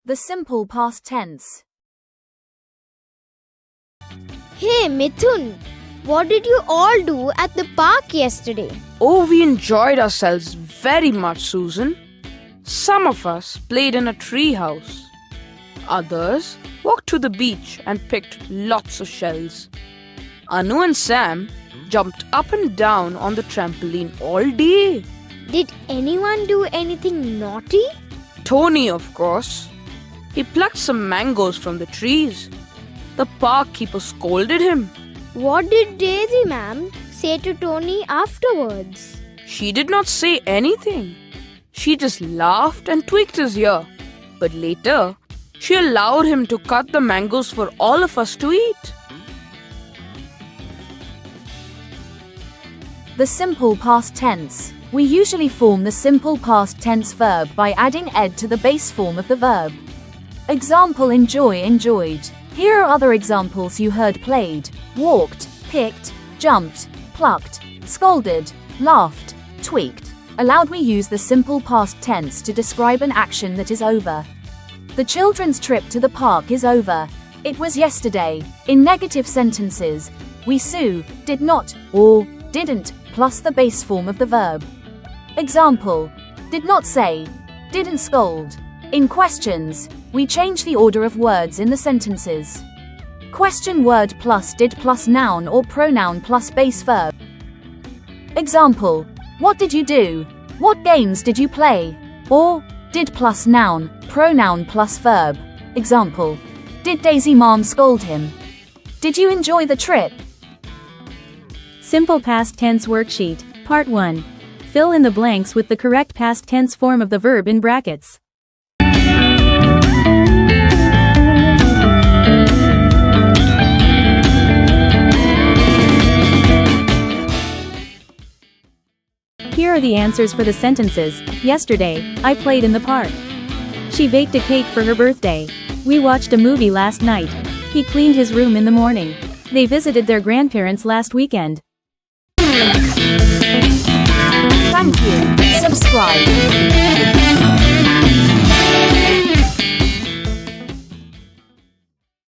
The simple past tense. Hey Mithun, what did you all do at the park yesterday? Oh, we enjoyed ourselves very much, Susan. Some of us played in a tree house. Others walked to the beach and picked lots of shells. Anu and Sam jumped up and down on the trampoline all day. Did anyone do anything naughty? Tony, of course. He plucked some mangoes from the trees. The park keeper scolded him. What did Daisy ma'am say to Tony afterwards? She did not say anything. She just laughed and tweaked his ear. But later, she allowed him to cut the mangoes for all of us to eat. The simple past tense. We usually form the simple past tense verb by adding ed to the base form of the verb. Example: enjoy, enjoyed. Here are other examples you heard: played, walked, picked, jumped, plucked, scolded, laughed, tweaked. Aloud, we use the simple past tense to describe an action that is over. The children's trip to the park is over. It was yesterday. In negative sentences, we did not, or didn't, plus the base form of the verb. Example: did not say, didn't scold. In questions, we change the order of words in the sentences. Question word plus did plus noun or pronoun plus base verb. Example: what did you do? What games did you play? Or did plus noun, pronoun plus verb. Example: did Daisy mom scold him? Did you enjoy the trip? Simple past tense worksheet, Part 1. Fill in the blanks with the correct past tense form of the verb in brackets. Here are the answers for the sentences. Yesterday, I played in the park. She baked a cake for her birthday. We watched a movie last night. He cleaned his room in the morning. They visited their grandparents last weekend. Thank you. Subscribe.